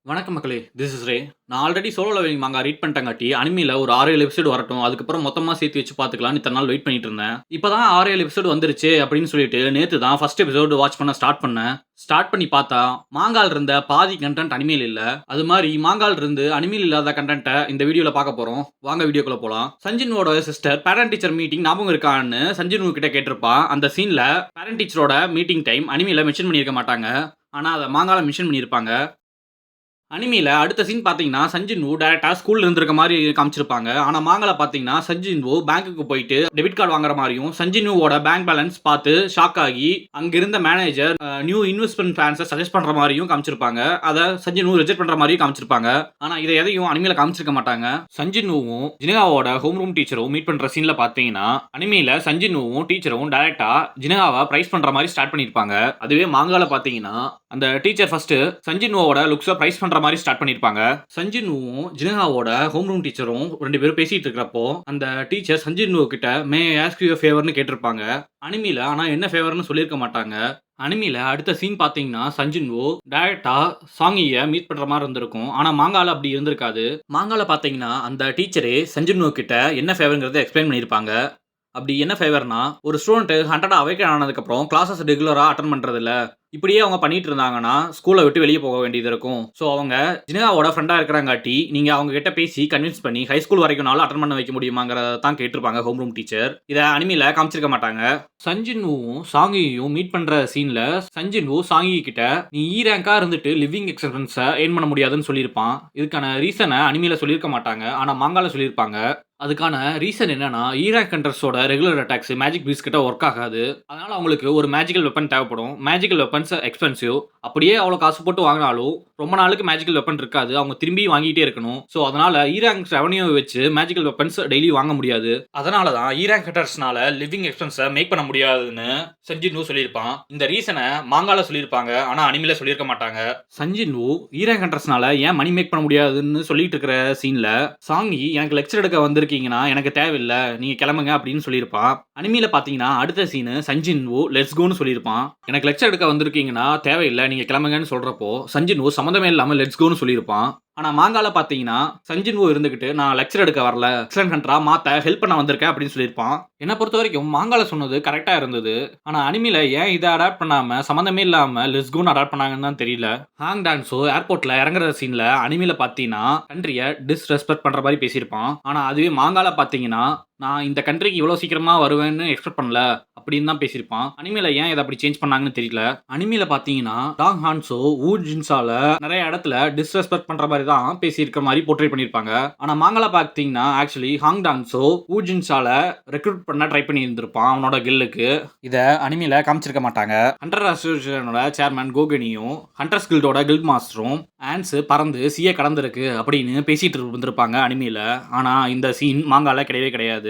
வணக்கம் மக்களே. This is ரே. நான் ஆல்ரெடி சோலோ லெவலிங் மாங்கா ரீட் பண்ணிட்டங்காட்டி, அனிமில ஒரு 6, 7 எபிசோடு வரட்டும். அதுக்கப்புறம் மொத்தமா சேர்த்து வச்சு பார்த்துக்கலாம்னு இத்தன நாள் வெயிட் பண்ணிட்டு இருந்தேன். இப்ப தான் 6, 7 எபிசோடு வந்துருச்சே அப்படின்னு சொல்லிட்டு நேத்து தான் ஃபர்ஸ்ட் எபிசோடு வாட்ச் பண்ண ஸ்டார்ட் பண்ணேன். ஸ்டார்ட் பண்ணி பார்த்தா, மாங்கால இருந்த பாதி கண்டென்ட் அனிமில இல்ல. அது மாரி மாங்கால இருந்து அனிமில இல்லாத கண்டென்ட்ட இந்த வீடியோல பார்க்க போறோம். வாங்க வீடியோக்குள்ள போலாம். சஞ்சின்வோட சிஸ்டர் பேரண்ட் டீச்சர் மீட்டிங் ஞாபகம் இருக்கான்னு சஞ்சின்வு கிட்ட கேட்டிருப்பான். அந்த சீன்ல பேரண்ட் டீச்சரோட மீட்டிங் டைம் அனிமில மென்ஷன் பண்ணியிருக்க மாட்டாங்க. ஆனா அத மாங்கால மென்ஷன் பண்ணியிருப்பாங்க. அனிமில அடுத்த சீன் பார்த்தீங்கன்னா, சஞ்சின்வு டைரக்ட்டா ஸ்கூல்ல இருந்திருக்க மாரி காமிச்சிருப்பாங்க. ஆனா மாங்கால பார்த்தீங்கன்னா, சஞ்சின்வு பேங்க்குக்கு போயிட்டு டெபிட் கார்டு வாங்குற மாரியும், சஞ்சின்வுவோட பேங்க் பேலன்ஸ் பார்த்து ஷாக் ஆகி, அங்க இருந்த மேனேஜர் நியூ இன்வெஸ்ட்மென்ட் பிளான்ஸ சஜெஸ்ட் பண்ற மாரியும் காமிச்சிருப்பாங்க. அத சஞ்சின்வு ரிஜெக்ட் பண்ற மாரியும் காமிச்சிருப்பாங்க. ஆனா இத எதையும் அனிமில காமிச்சிருக்க மாட்டாங்க. சஞ்சின்வுவும் ஜினகாவோட ஹோம் ரூம் டீச்சரும் மீட் பண்ற சீன்ல பார்த்தீங்கன்னா, அனிமில சஞ்சின்வுவும் டீச்சரும் டைரக்ட்டா ஜினகாவ பிரைஸ் பண்ற மாரி ஸ்டார்ட் பண்ணிருப்பாங்க. அதுவே மாங்கால பார்த்தீங்கன்னா, அந்த டீச்சர் ஃபர்ஸ்ட் சஞ்சின்வோட லுக்ஸ பிரைஸ் பண்ற மாதிரி ஸ்டார்ட் பண்ணிருப்பாங்க. சஞ்சின்வும் ஜினகாவோட ஹோம் ரூம் டீச்சரும் 2 பேரும் பேசிட்டு இருக்கிறப்போ அந்த டீச்சர் சஞ்சின்வு கிட்ட மே ஆஸ்க் யூ ஃபேவர்னு கேட்டிருப்பாங்க. அனிமில ஆனா என்ன ஃபேவர்னு சொல்லியிருக்க மாட்டாங்க. அனிமில அடுத்த சீன் பார்த்தீங்கன்னா, சஞ்சின்வு டைரக்ட்டா சாங்கிய மீட் பண்ற மாதிரி இருந்திருக்கும். ஆனா மாங்கால அப்படி இருந்திருக்காது. மாங்கால பார்த்தீங்கன்னா, அந்த டீச்சரே சஞ்சின்வு கிட்ட என்ன ஃபேவர்ங்கிறத எக்ஸ்பிளைன் பண்ணியிருப்பாங்க. அப்படி என்ன ஃபேவர்னா, ஒரு ஸ்டூடெண்ட் 100 அவேக்கன் ஆனதுக்கப்புறம் கிளாஸஸ் ரெகுலரா அட்டெண்ட் பண்றதில்ல. இப்படியே அவங்க பண்ணிட்டு இருந்தாங்கன்னா, ஸ்கூல விட்டு வெளிய போக வேண்டியது இருக்கும். ஸோ அவங்க ஜினகாவோட ஃப்ரெண்டா இருக்கிறங்காட்டி, நீங்க அவங்க கிட்ட பேசி கன்வின்ஸ் பண்ணி ஹை ஸ்கூல் வரைக்கும்னாலும் அட்டெண்ட் பண்ண வைக்க முடியுமாங்கிறத தான் கேட்டிருப்பாங்க ஹோம் ரூம் டீச்சர். இத அனிமில காமிச்சிருக்க மாட்டாங்க. சஞ்சின்வுவும் சாங்கியையும் மீட் பண்ற சீன்ல சஞ்சின்வு சாங்கி கிட்ட நீ ரேங்கா இருந்துட்டு லிவிங் எக்ஸ்பென்ஸ ஏர்ன் பண்ண முடியாதுன்னு சொல்லியிருப்பான். இதுக்கான ரீசன அனிமில சொல்லியிருக்க மாட்டாங்க. ஆனா மாங்கால சொல்லியிருப்பாங்க. அதுக்கான ரீசன் என்னன்னா, ரேங்க் ஹண்டர்ஸோட ரெகுலர் அட்டாக்ஸ் மேஜிக் பீஸ் கிட்ட ஒர்க் ஆகாது. அதனால அவங்களுக்கு ஒரு மேஜிக்கல் வெப்பன் தேவைப்படும். Magical weapons expensive. அப்படியே அவ்வளோ காசு போட்டு வாங்கினாலும் ரொம்ப நாளுக்கு மேஜிக்கல் வெப்பன் இருக்காது. அவங்க திரும்பி வாங்கிட்டே இருக்கணும். ஸோ அதனால ரேங்க் ரெவன்யூ வச்சு மேஜிக்கல் வெப்பன்ஸ் டெய்லி வாங்க முடியாது. அதனால தான் ரேங்க் ஹண்டர்ஸ்னால லிவிங் எக்ஸ்பென்ஸை மேக் பண்ண முடியாதுன்னு சஞ்சின்வு சொல்லியிருப்பான். இந்த ரீசனை மாங்கால சொல்லியிருப்பாங்க. ஆனா அனிமில சொல்லியிருக்க மாட்டாங்க. சஞ்சின்வு ரேங்க் ஹண்டர்ஸ்னால ஏன் மணி மேக் பண்ண முடியாதுன்னு சொல்லிட்டு இருக்கிற சீன்ல சாங்கி எனக்கு லெக்சர் எடுக்க வந்திருக்கீங்கன்னா எனக்கு தேவையில்ல, நீங்க கிளம்புங்க அப்படின்னு சொல்லியிருப்பான். அனிமில பாத்தீங்கன்னா அடுத்த சீனு சஞ்சின்வு லெட்ஸ் கோன்னு சொல்லியிருப்பான். எனக்கு லெக்சர் எடுக்க வந்திருக்கீங்கன்னா தேவையில்லை, நீங்க கிளம்புங்கன்னு சொல்றப்போ சஞ்சின்வு சம்மந்தமே இல்லாம லெட்ஸ் கோன்னு சொல்லியிருப்பான். ஆனா மாங்கால பாத்தீங்கன்னா சஞ்சின்வு இருந்துகிட்டு நான் லெக்சர் எடுக்க வரல, எக்ஸலன்ட் ஹண்டரா மாத்த ஹெல்ப் பண்ண வந்திருக்கேன் அப்படின்னு சொல்லியிருப்பான். என்ன பொறுத்த வரைக்கும் மாங்கால சொன்னது கரெக்டா இருந்தது. ஆனா அனிமில ஏன் இதை அடாப்ட் பண்ணாம சம்மந்தமே இல்லாம லெட்ஸ் கோன்னு அடாப்ட் பண்ணாங்கன்னு தான் தெரியல. ஹாங் டான்ஸோ ஏர்போர்ட்ல இறங்குற சீன்ல அனிமில பாத்தீங்கன்னா கண்ட்ரிய டிஸ்ரெஸ்பெக்ட் பண்ற மாதிரி பேசியிருப்பான். ஆனா அதுவே மாங்கால பாத்தீங்கன்னா நான் இந்த கண்ட்ரிக்கு இவ்வளோ சீக்கிரமா வருவேன்னு எக்ஸ்பெக்ட் பண்ணல அப்படின்னு தான் பேசியிருப்பான். அனிமில ஏன் இதை அப்படி சேஞ்ச் பண்ணாங்கன்னு தெரியல. அனிமில பாத்தீங்கன்னா டாங் ஹான்சோ ஊ ஜின்சால நிறைய இடத்துல டிஸ்ரெஸ்பெக்ட் பண்ற மாதிரி தான் பேசியிருக்க மாதிரி போர்ட்ரேட் பண்ணியிருப்பாங்க. ஆனா மாங்கால பாத்தீங்கன்னா ஆக்சுவலி ஹாங் டான்சோ ஊ ஜின்சால ரெக்ரூட் பண்ண ட்ரை பண்ணி இருந்திருப்பான் அவனோட கில்லுக்கு. இதை அனிமில காமிச்சிருக்க மாட்டாங்க. ஹண்டர் அசோசியேஷனோட சேர்மன் கோகனியும் ஹண்டர்ஸ் கில்டோட கில்ட் மாஸ்டரும் ஆன்ஸ் பறந்து சீய கடந்திருக்கு அப்படின்னு பேசிட்டு இருந்திருப்பாங்க அனிமில. ஆனா இந்த சீன் மாங்கால கிடையவே கிடையாது.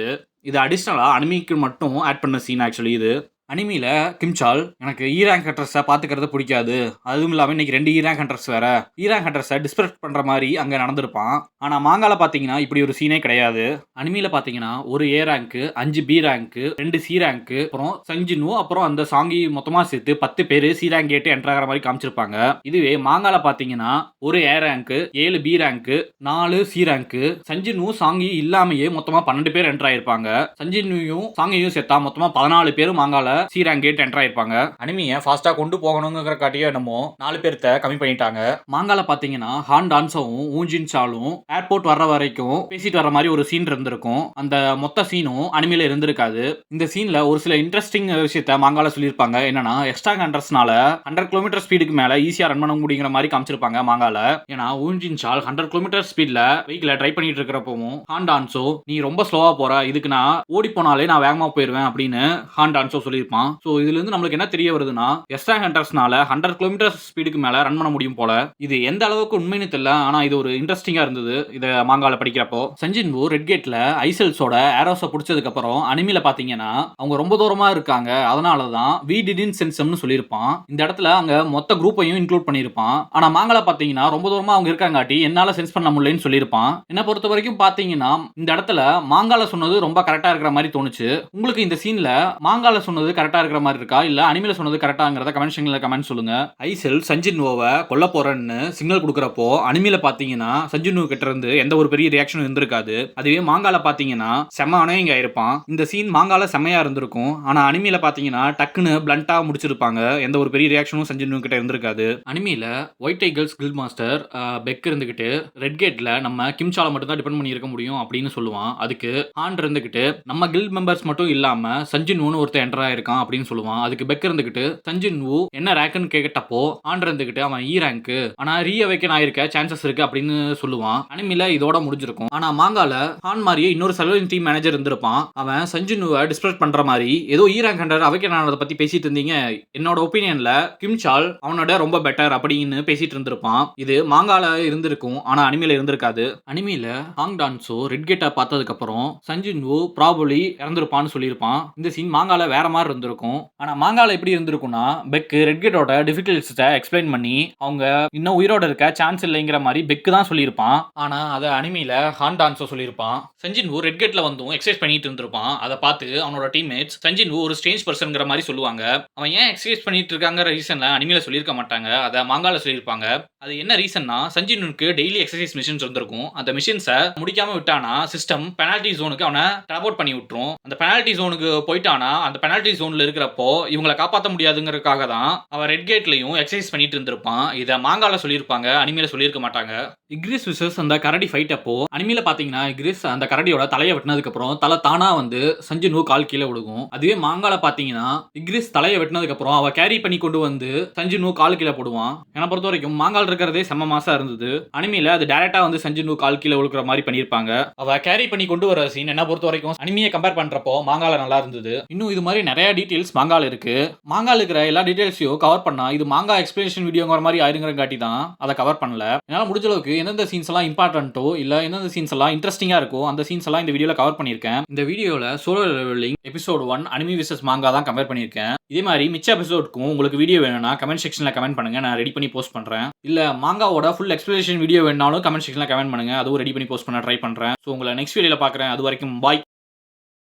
இது அடிஷ்னலா அனிமிக்கு மட்டும் ஆட் பண்ண சீன் ஆக்சுவலி இது. அனிமில கிம்சால் எனக்கு ரேங்க் ஹண்டர்ஸை பார்த்துக்கிறது பிடிக்காது, அதுவும் இல்லாமல் இன்னைக்கு 2 ரேங்க் ஹண்டர்ஸ் வேற, ரேங்க் ஹண்டர்ஸை டிஸ்பெக்ட் பண்ணுற மாதிரி அங்கே நடந்திருப்பான். ஆனால் மாங்கால பார்த்தீங்கன்னா இப்படி ஒரு சீனே கிடையாது. அனிமில பார்த்தீங்கன்னா ஒரு A rank, 5 B rank, 2 C rank, அப்புறம் சஞ்சின்வு அப்புறம் அந்த சாங்கி மொத்தமாக சேர்த்து 10 பேர் சி ரேங்க் கேட்டு என்டர் ஆகிற மாதிரி காமிச்சிருப்பாங்க. இதுவே மாங்கால பார்த்தீங்கன்னா ஒரு A rank, 7 B rank, 4 C rank, சஞ்சின்வு சாங்கி இல்லாமையே மொத்தமாக 12 பேர் என்டர் ஆயிருப்பாங்க. சஞ்சின்வையும் சாங்கியும் சேர்த்தா மொத்தமாக 14 பேர் மாங்கால சி ரேங்க் கேட் என்டர் ஆயிருப்பாங்க. அனிமியை ஃபாஸ்டா கொண்டு போகணுங்கிற காட்டியே என்னமோ 4 பேர்த்த கம்மி பண்ணிட்டாங்க. மாங்கால பாத்தீங்கன்னா ஹான் டான்ஸோவும் ஊஜின் சாலும் ஏர்போர்ட் வர்ற வரைக்கும் பேசிட்டு வர மாதிரி ஒரு சீன் இருந்திருக்கும். அந்த மொத்த சீனும் அனிமில இருந்திருக்காது. இந்த சீன்ல ஒரு சில இன்ட்ரெஸ்டிங் விஷயத்த மாங்கால சொல்லியிருப்பாங்க. என்னன்னா எக்ஸ்ட்ரா ஹண்டர்ஸ்னால 100 கிலோமீட்டர் ஸ்பீடுக்கு மேல ஈஸியா ரன் பண்ண முடியுங்கிற மாதிரி காமிச்சிருப்பாங்க மாங்கால. ஏன்னா ஊஜின் சால் 100 கிலோமீட்டர் ஸ்பீட்ல வெஹிக்கிள ட்ரை பண்ணிட்டு இருக்கிறப்பவும் ஹான் டான்ஸோ நீ ரொம்ப ஸ்லோவா போற, இதுக்கு நான் ஓடி போனாலே நான் வேகமா போயிருவேன் அப்படின்னு ஹான் டான்ஸோ சொல்லி சோ இதுல இருந்து நம்மளுக்கு என்ன தெரிய வருதுன்னா எக்ஸ்ட்ரா ஹண்டர்ஸ்னால 100 கிலோமீட்டர் ஸ்பீடுக்கு மேல ரன் பண்ண முடியும் போல. இது எந்த அளவுக்கு உண்மைன்னு தெரியல. ஆனா இது ஒரு இன்ட்ரெஸ்டிங்கா இருந்தது இத மாங்கால படிக்கிறப்போ. சஞ்சின்வு ரெட் கேட்ல ஐசெல்ஸோட ஏரோஸை பிடிச்சதுக்கு அப்புறம் அனிமில பாத்தீங்கன்னா அவங்க ரொம்ப தூரமா இருக்காங்க, அதனாலதான் வி டிடன்ட் சென்ஸ்னு சொல்லியிருப்பான். இந்த இடத்துல அங்க மொத்த குரூப்பையும் இன்க்ளூட் பண்ணியிருப்பான். ஆனா மாங்கால பாத்தீங்கன்னா ரொம்ப தூரமா அவங்க இருக்காங்காட்டி என்னால சென்ஸ் பண்ண முடியலன்னு சொல்லியிருப்பான். என்ன பொறுத்த வரைக்கும் பாத்தீங்கன்னா இந்த இடத்துல மாங்கால சொன்னது ரொம்ப கரெக்டா இருக்கிற மாதிரி தோணுச்சு. உங்களுக்கு இந்த சீன்ல மாங்கால சொன்னது கரெக்டா இருக்கிற மாதிரி இருக்கா இல்ல அனிமேல சொன்னது கரெக்டாங்கிறத கமெண்ட் செக்ஷன்ல கமெண்ட் சொல்லுங்க. ஐசெல் சஞ்சின்வோவை கொல்ல போறேன்னு சிக்னல் கொடுக்குறப்போ அனிமேல பாத்தீங்கன்னா சஞ்சின்வோ கிட்ட இருந்து எந்த ஒரு பெரிய ரியாக்ஷனும் இருந்திருக்காது. அதுவே மாங்கால பாத்தீங்கன்னா செம்ம அனோயிங் ஆயிருப்பான். இந்த சீன் மாங்கால செம்மையா இருந்திருக்கும். ஆனா அனிமேல பாத்தீங்கன்னா டக்குன்னு பிளண்டா முடிச்சிருப்பாங்க. எந்த ஒரு பெரிய ரியாக்ஷனும் சஞ்சின்வோ கிட்ட இருந்திருக்காது. அனிமேல ஒயிட் டைகர்ஸ் கில்ட் மாஸ்டர் பெக் இருந்துகிட்டு ரெட் கேட்ல நம்ம கிம் சால மட்டும் தான் டிபெண்ட் பண்ணி இருக்க முடியும் அப்படின்னு சொல்லுவான். அதுக்கு ஹான் இருந்துகிட்டு நம்ம கில்ட் மெம்பர்ஸ் மட்டும் இல்லாம சஞ்சின்வூன்னு ஒருத்தர் என்டர் ஆயிருக்கான் அப்படின்னு சொல்லுவான். அதுக்கு பெக் இருந்துகிட்டு சஞ்சின்வூ என்ன ரேங்க்னு கேட்டப்போ ஹான் இருந்துகிட்டு அவன் இ ரேங்க் ஆனா ரீஅவேக்கன் ஆயிருக்க சான்சஸ் இருக்கு அப்படின்னு சொல்லுவான். அனிமேல இதோட முடிஞ்சிருக்கும். ஆனா மாங்கால ஹான் மாதிரியே இன்னொரு சர்வைவல் டீம் மேனேஜர் இருந்திருப்பான். அவன் சஞ்சின்வூவை டிஸ்பிரஸ் பண்ற மாதிரி ஏதோ இ ரேங்க் ஹண்டர் அவேக்கன் ஆனதை பத்தி பேசிட்டு இருந்தீங்க, என்னோட ஒப்பீனியன்ல கிம் சால் அவனோட ரொம்ப பெட்டர் அப்படின்னு பேசிட்டு இருந்திருப்பான். இது மாங்கால இருந்திருக்கும் ஆனா அனிமேல இருந்திருக்காது. அனிமேல ஹாங் டான்சோ ரெட் கேட்டை பார்த்ததுக்கு அப்புறம் சஞ்சின்வூ ப்ராபபிலி இறந்திருப்பான்னு சொல்லியிருப்பான். இந்த சீன் மாங்கால வேற மாதிரி இருந்திருக்கும். ஆனா மாங்கால எப்படி இருந்திருக்கும்னா பெக் ரெட் கேட்டோட டிஃபிகல்ட்ஸை எக்ஸ்பிளைன் பண்ணி அவங்க இன்னும் உயிரோட இருக்க சான்ஸ் இல்லைங்கிற மாதிரி பெக் தான் சொல்லியிருப்பான். ஆனா அதை அனிமேல ஹான் டான்சோ சொல்லியிருப்பான். சஞ்சின்வூ ரெட் கேட்ல வந்தும் எக்ஸசைஸ் பண்ணிட்டு இருந்திருப்பான். அதை பார்த்து அவனோட டீம்மேட்ஸ் சஞ்சின்வூ ஒரு ஸ்ட்ரேஞ்ச் பர்சன்ங்கிற மாதிரி சொல்லுவாங்க. அவன் ஏன் எக்ஸசைஸ் பண்ணிட்டு இருக்காங்கிற ரீசன்ல அனிமேல சொல்லியிருக்க மாட்டாங்க, அதை மாங்கால சொல்லியிருப்பாங்க. அது என்ன ரீசன்னா சஞ்சின்வூக்கு டெய்லி எக்ஸசைஸ் மிஷின்ஸ் இருந்திருக்கும். அந்த மிஷின்ஸை முடிக்காம விட்டானா சிஸ்டம் பெனால்டி ஜோனுக்கு அவனை ட்ராபோர்ட் பண்ணி விட்டுரும். அந்த பெனால்டி ஜோனுக்கு போயிட்டானா அந்த பெனால்டி ஜோன்ல இருக்கிறப்போ இவங்களை காப்பாற்ற முடியாதுங்கிறதுக்காக தான் அவன் ரெட் கேட்லயும் எக்ஸசைஸ் பண்ணிட்டு இருந்திருப்பான். இதை மாங்கால சொல்லியிருப்பாங்க, அனிமேல சொல்லியிருக்க மாட்டாங்க. இக்ரிஸ் விசஸ் அந்த கரடி ஃபைட் அப்போ அனிமேல பாத்தீங்கன்னா இக்ரிஸ் அந்த கரடியோட தலையை வெட்டினதுக்கு அப்புறம் தலை தானா வந்து சஞ்சின்வூ கால் கீழே விழுகும். அதுவே மாங்கால பாத்தீங்கன்னா இக்ரிஸ் தலையை வெட்டினதுக்கு அப்புறம் அவ கேரி பண்ணி கொண்டு வந்து சஞ்சின்வூ கால் கீழே போடுவான். என்னை பொறுத்த வரைக்கும் மாங்கால் இருக்கிறதே செம்ம மாசா இருந்தது. அனிமேல அது டைரக்டா வந்து சஞ்சின்வூ கால் கீழே விழுக்கிற மாதிரி பண்ணியிருப்பாங்க. அவ கேரி பண்ணி கொண்டு வர சீன் என்ன பொறுத்த வரைக்கும் அனிமையை கம்பேர் பண்றப்போ மாங்கால நல்லா இருந்தது. இன்னும் இது மாதிரி நிறைய டீடைல்ஸ் மாங்கால இருக்கு. மாங்கால இருக்கிற எல்லா டீடைல்ஸையும் கவர் பண்ணா இது மாங்கா எக்ஸ்பிளேஷன் வீடியோங்கிற மாதிரி ஆயிருங்கிறங்காட்டி தான் அதை கவர் பண்ணல. என்னால் முடிஞ்ச அளவுக்கு எந்தெந்த சீன்ஸ் எல்லாம் இம்பார்ட்டன்ட்டோ இல்ல எந்தெந்த சீன்ஸ் எல்லாம் இன்ட்ரெஸ்டிங்கா இருக்கோ அந்த சீன்ஸ் எல்லாம் இந்த வீடியோல கவர் பண்ணியிருக்கேன். இந்த வீடியோல Solo Leveling episode 1 anime versus manga தான் கம்பேர் பண்ணியிருக்கேன். இதே மாதிரி மிச்ச எபிசோடுக்கும் உங்களுக்கு வீடியோ வேணும்னா கமெண்ட் செக்ஷன்ல கமெண்ட் பண்ணுங்க, நான் ரெடி பண்ணி போஸ்ட் பண்றேன். இல்ல மாங்காவோட ஃபுல் எக்ஸ்பிளேஷன் வீடியோ வேணாலும் கமெண்ட் செக்ஷன்ல கமெண்ட் பண்ணுங்க, அதுவும் ரெடி பண்ணி போஸ்ட் பண்ண ட்ரை பண்றேன். ஸோ உங்களை நெக்ஸ்ட் வீடியோல பார்க்குறேன். அது வரைக்கும் பாய்.